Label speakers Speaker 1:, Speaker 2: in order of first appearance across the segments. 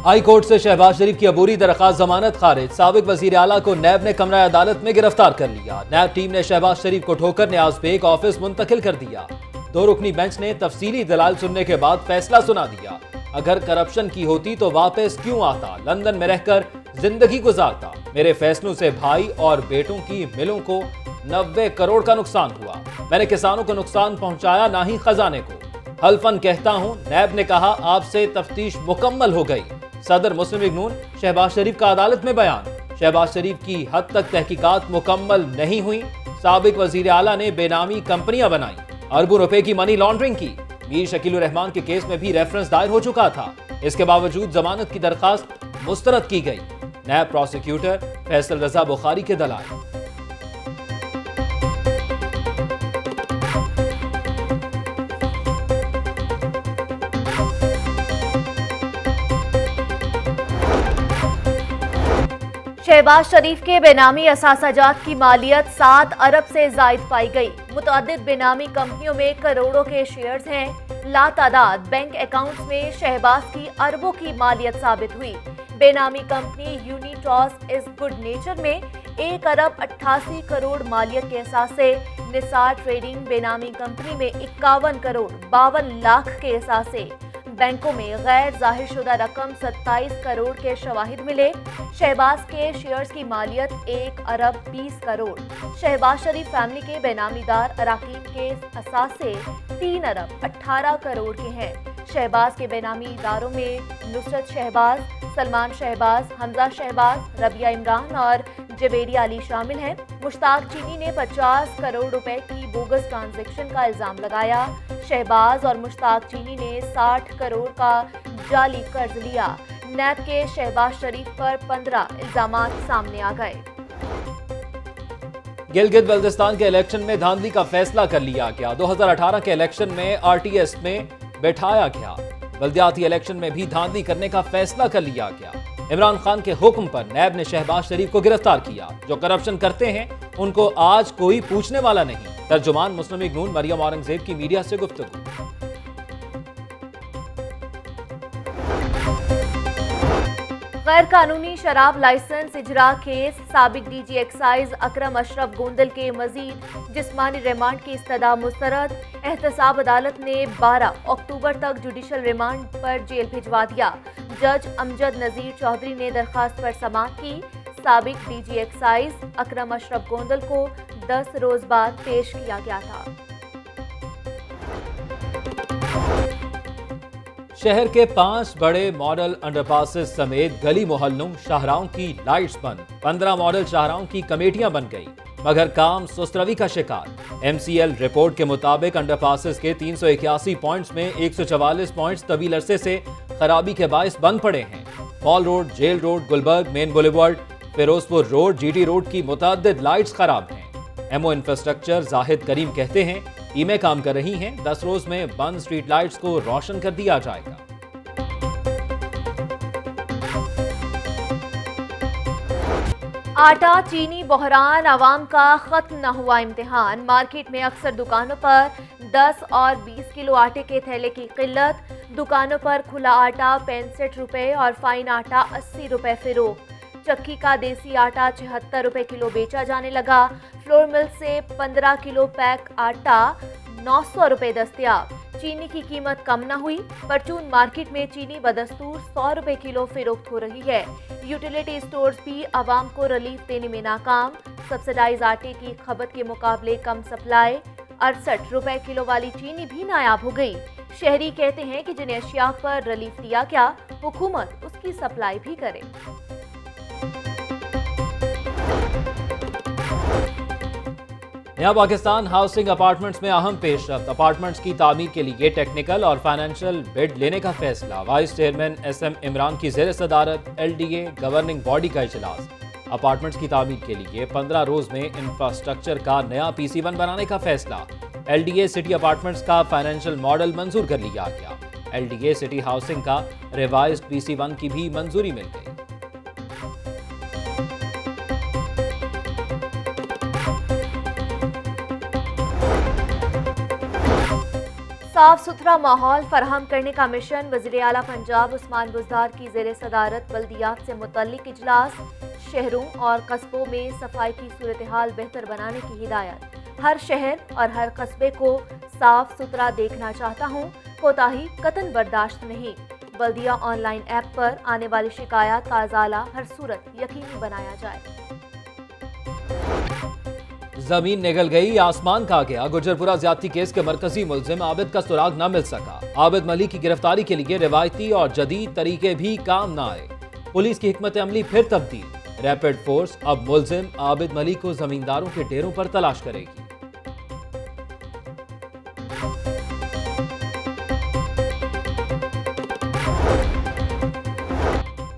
Speaker 1: High court से शहबाज शरीफ की अबूरी दरख्वास्त जमानत खारिज। साबिक वजीर आला को नैब ने कमरा अदालत में गिरफ्तार कर लिया। नैब टीम ने शहबाज शरीफ को ठोकर न्याज बेग ऑफिस मुंतकिल कर दिया। 2 रुकनी बेंच ने तफसीली दलाल सुनने के बाद फैसला सुना दिया। अगर करप्शन की होती तो वापस क्यों आता, लंदन में रहकर जिंदगी गुजारता। मेरे फैसलों से भाई और बेटों की मिलों को 90 करोड़ का नुकसान हुआ। मैंने किसानों को नुकसान पहुंचाया, ना ही खजाने को। हल्फन कहता हूं, नैब ने कहा आपसे तफ्तीश मुकम्मल हो गई। सदर मुस्लिम लीग नून शहबाज शरीफ का अदालत में बयान। शहबाज शरीफ की हद तक तहकीकात मुकम्मल नहीं हुई। साबिक वजीर आला ने बेनामी कंपनियां बनाई, अरबों रुपए की मनी लॉन्ड्रिंग की। मीर शकील रहमान के केस में भी रेफरेंस दायर हो चुका था। इसके बावजूद जमानत की दरखास्त मुस्तरद की गई। नैब प्रोसिक्यूटर फैसल रजा बुखारी के दलाल।
Speaker 2: शहबाज शरीफ के बेनामी असासाजात की मालियत 7 अरब से जायद पाई गई। मुतअद्दिद बेनामी कंपनियों में करोड़ों के शेयर्स हैं। लातादाद बैंक अकाउंट्स में शहबाज की अरबों की मालियत साबित हुई। बेनामी कंपनी यूनिटॉस इस गुड नेचर में 1 अरब 88 करोड़ मालियत के एहसास से, निसार ट्रेडिंग बेनामी कंपनी में 51 करोड़ 52 लाख के एहसास से, बैंकों में गैर जाहिर शुदा रकम 27 करोड़ के शवाहिद मिले। शहबाज के शेयर्स की मालियत 1 अरब 20 करोड़। शहबाज शरीफ फैमिली के बेनामीदार अराकीन के असासे 3 अरब 18 करोड़ के हैं। शहबाज के बेनामी इदारों में नुसरत शहबाज, सलमान शहबाज, हमजा शहबाज, रबिया इमरान और जवेरिया अली शामिल हैं। मुश्ताक चीनी ने 50 करोड़ रुपए की बोगस ट्रांजैक्शन का इल्जाम लगाया। शहबाज और मुश्ताक चीनी ने 60 करोड़ का जाली कर्ज लिया। नैब के शहबाज शरीफ पर 15 इल्जामात सामने आ गए।
Speaker 1: गिलगित बल्तिस्तान के इलेक्शन में धांधली का फैसला कर लिया गया। 2018 के इलेक्शन में आरटीएस में बैठाया गया। बल्दियाती इलेक्शन में भी धांधली करने का फैसला कर लिया गया। इमरान खान के हुक्म पर नैब ने शहबाज शरीफ को गिरफ्तार किया। जो करप्शन करते हैं उनको आज कोई पूछने वाला नहीं। तर्जुमान मुस्लिम लीग नून मरियम औरंगजेब की मीडिया से गुफ्तगू।
Speaker 2: गैर कानूनी शराब लाइसेंस इजरा केस, साबिक डीजी एक्साइज अकरम अशरफ गोंदल के मजीद जिस्मानी रिमांड की इस्तदा मुस्तरद। एहतसाब अदालत ने 12 अक्टूबर तक जुडिशल रिमांड पर जेल भिजवा दिया। जज अमजद नजीर चौधरी ने दरखास्त पर समाअत की। साबिक डीजी एक्साइज अकरम अशरफ गोंदल को 10 रोज बाद पेश किया गया था।
Speaker 1: शहर के 5 बड़े मॉडल अंडरपासेस समेत गली मोहल्लों शाहराहों की लाइट्स बंद। 15 मॉडल शाहराहों की कमेटियां बन गई, मगर काम सुस्तरवी का शिकार। एमसीएल रिपोर्ट के मुताबिक अंडरपासेस के 381 पॉइंट्स में 144 पॉइंट्स तवील अरसे से खराबी के बायस बंद पड़े हैं। Mall road, jail road, Gulberg main boulevard, Ferozepur road, GT road की मुतअद्दिद लाइट्स खराब हैं। एमओ इंफ्रास्ट्रक्चर जाहिद करीम कहते हैं टीमें काम कर रही हैं। 10 रोज में बंद स्ट्रीट लाइट्स को रोशन कर दिया जाएगा।
Speaker 2: आटा चीनी बहरान, आवाम का खत्म न हुआ इम्तिहान। मार्केट में अक्सर दुकानों पर 10 और 20 किलो आटे के थैले की किल्लत। दुकानों पर खुला आटा 65 रुपए और फाइन आटा 80 रुपए फरोख्त। चक्की का देसी आटा 76 रुपए किलो बेचा जाने लगा। फ्लोर मिल से 15 किलो पैक आटा 900 रुपए दस्तयाब। चीनी की कीमत कम न हुई। परचून मार्केट में चीनी बदस्तूर 100 रुपए किलो फरोख्त हो रही है। यूटिलिटी स्टोर्स भी आवाम को रिलीफ देने में नाकाम। सब्सिडाइज आटे की खपत के मुकाबले कम सप्लाई। 68 रुपए किलो वाली चीनी भी नायाब हो गई। शहरी कहते हैं कि जिन अशिया पर रिलीफ दिया गया, हुकूमत उसकी सप्लाई भी करे।
Speaker 1: नया पाकिस्तान हाउसिंग अपार्टमेंट्स में अहम पेशरफ्त। अपार्टमेंट्स की तामीर के लिए टेक्निकल और फाइनेंशियल बिड लेने का फैसला। वाइस चेयरमैन SM इमरान की ज़ेर सदारत LDA गवर्निंग बॉडी का इजलास। अपार्टमेंट्स की तामीर के लिए 15 रोज में इंफ्रास्ट्रक्चर का नया PC1 बनाने का फैसला। LDA सिटी अपार्टमेंट्स का फाइनेंशियल मॉडल मंजूर कर लिया गया। LDA सिटी हाउसिंग का रिवाइज्ड PC1 की भी मंजूरी मिल गई।
Speaker 2: صاف ستھرا ماحول فراہم کرنے کا مشن وزیر اعلیٰ پنجاب عثمان بزدار کی زیر صدارت بلدیات سے متعلق اجلاس، شہروں اور قصبوں میں صفائی کی صورتحال بہتر بنانے کی ہدایت۔ ہر شہر اور ہر قصبے کو صاف ستھرا دیکھنا چاہتا ہوں، کوتاہی قطعاً برداشت نہیں۔ بلدیہ آن لائن ایپ پر آنے والی شکایات کا ازالہ ہر صورت یقینی بنایا جائے۔
Speaker 1: زمین نگل گئی، آسمان کھا گیا، گجرپورہ زیادتی کیس کے مرکزی ملزم عابد کا سراغ نہ مل سکا۔ عابد ملک کی گرفتاری کے لیے روایتی اور جدید طریقے بھی کام نہ آئے، پولیس کی حکمت عملی پھر تبدیل۔ ریپڈ فورس اب ملزم عابد ملک کو زمینداروں کے ڈیروں پر تلاش کرے گی۔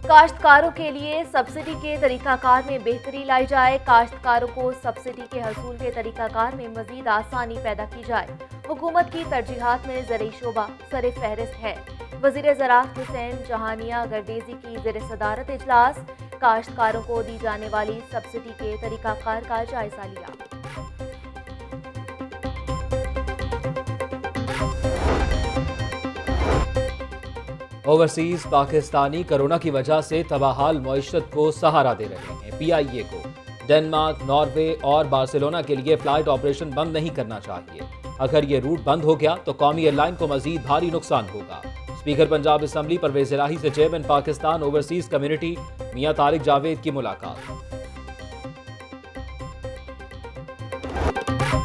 Speaker 2: کاشتکاروں کے لیے سبسڈی کے طریقہ کار میں بہتری لائی جائے، کاشتکاروں کو سبسڈی کے حصول کے طریقہ کار میں مزید آسانی پیدا کی جائے۔ حکومت کی ترجیحات میں زرعی شعبہ سر فہرست ہے۔ وزیر زراعت حسین جہانیہ گردیزی کی زیر صدارت اجلاس، کاشتکاروں کو دی جانے والی سبسڈی کے طریقہ کار کا جائزہ لیا۔
Speaker 1: اوورسیز پاکستانی کرونا کی وجہ سے تباہال معیشت کو سہارا دے رہے ہیں۔ پی آئی اے کو ڈنمارک، ناروے اور بارسلونا کے لیے فلائٹ آپریشن بند نہیں کرنا چاہیے۔ اگر یہ روٹ بند ہو گیا تو قومی ایئر لائن کو مزید بھاری نقصان ہوگا۔ اسپیکر پنجاب اسمبلی پرویز الہی سے چیئرمین پاکستان اوورسیز کمیونٹی میاں طارق جاوید کی ملاقات۔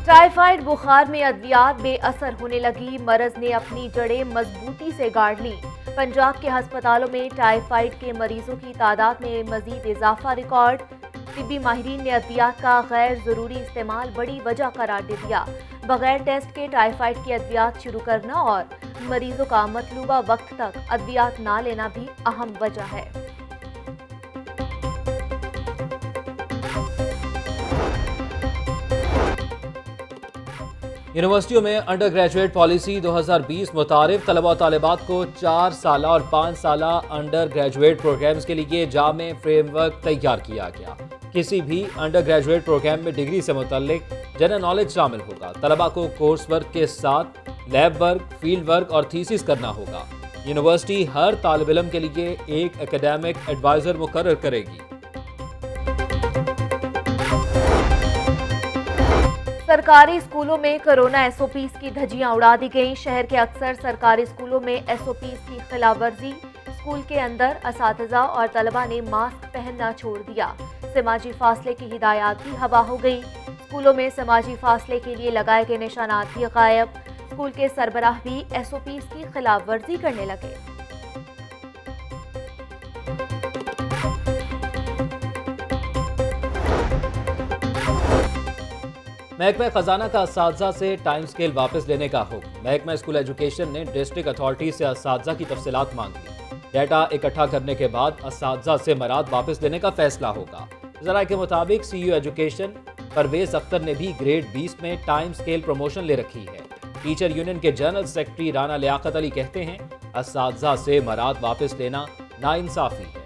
Speaker 2: ٹائیفائڈ بخار میں ادویات بے اثر ہونے لگی، مرض نے اپنی جڑیں مضبوطی سے گاڑ لیں۔ پنجاب کے ہسپتالوں میں ٹائیفائڈ کے مریضوں کی تعداد میں مزید اضافہ ریکارڈ۔ طبی ماہرین نے ادویات کا غیر ضروری استعمال بڑی وجہ قرار دے دیا۔ بغیر ٹیسٹ کے ٹائیفائڈ کی ادویات شروع کرنا اور مریضوں کا مطلوبہ وقت تک ادویات نہ لینا بھی اہم وجہ ہے۔
Speaker 1: یونیورسٹیوں میں انڈر گریجویٹ پالیسی 2020 متعارف، طلبہ و طالبات کو 4 سالہ اور 5 سالہ انڈر گریجویٹ پروگرامز کے لیے جامع فریم ورک تیار کیا گیا۔ کسی بھی انڈر گریجویٹ پروگرام میں ڈگری سے متعلق جنرل نالج شامل ہوگا۔ طلبہ کو کورس ورک کے ساتھ لیب ورک، فیلڈ ورک اور تھیسس کرنا ہوگا۔ یونیورسٹی ہر طالب علم کے لیے ایک اکیڈیمک ایڈوائزر مقرر کرے گی۔
Speaker 2: سرکاری اسکولوں میں کرونا ایس او پیز کی دھجیاں اڑا دی گئیں۔ شہر کے اکثر سرکاری اسکولوں میں ایس او پیز کی خلاف ورزی، اسکول کے اندر اساتذہ اور طلبہ نے ماسک پہننا چھوڑ دیا۔ سماجی فاصلے کی ہدایات بھی ہوا ہو گئی۔ اسکولوں میں سماجی فاصلے کے لیے لگائے گئے نشانات بھی غائب۔ اسکول کے سربراہ بھی ایس او پیز کی خلاف ورزی کرنے لگے۔
Speaker 1: محکمہ خزانہ کا اساتذہ سے ٹائم سکیل واپس لینے کا حکم۔ محکمہ اسکول ایجوکیشن نے ڈسٹرکٹ اتھارٹی سے اساتذہ کی تفصیلات مانگ لی۔ ڈیٹا اکٹھا کرنے کے بعد اساتذہ سے مراد واپس لینے کا فیصلہ ہوگا۔ ذرائع کے مطابق سی یو ایجوکیشن پرویز اختر نے بھی گریڈ 20 میں ٹائم سکیل پروموشن لے رکھی ہے۔ ٹیچر یونین کے جنرل سیکرٹری رانا لیاقت علی کہتے ہیں، اساتذہ سے مراد واپس لینا ناانصافی ہے۔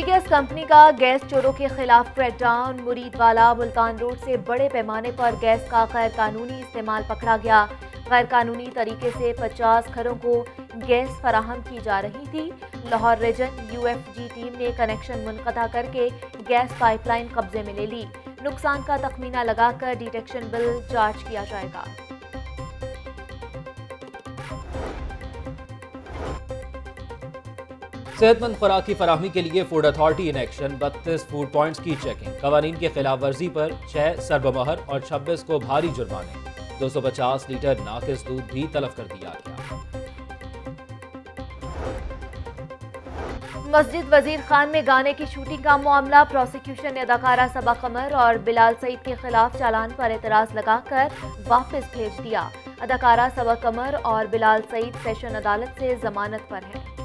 Speaker 2: گیس کمپنی کا گیس چوروں کے خلاف کریک ڈاؤن۔ مرید والا ملتان روڈ سے بڑے پیمانے پر گیس کا غیر قانونی استعمال پکڑا گیا۔ غیر قانونی طریقے سے 50 گھروں کو گیس فراہم کی جا رہی تھی۔ Lahore region U F G team نے کنیکشن منقطع کر کے گیس پائپ لائن قبضے میں لے لی۔ نقصان کا تخمینہ لگا کر ڈیٹیکشن بل چارج کیا جائے گا۔
Speaker 1: صحت مند خوراک کی فراہمی کے لیے food authority in action, 32 food points کی چیکنگ، قوانین کی خلاف ورزی پر 6 سربمہر اور 26 کو بھاری جرمانے، 250 لیٹر ناقص دودھ بھی تلف کر دیا گیا۔
Speaker 2: مسجد وزیر خان میں گانے کی شوٹنگ کا معاملہ، پروسیکیوشن نے اداکارہ صبا قمر اور بلال سعید کے خلاف چالان پر اعتراض لگا کر واپس بھیج دیا۔ اداکارہ صبا قمر اور بلال سعید سیشن عدالت سے ضمانت پر ہیں۔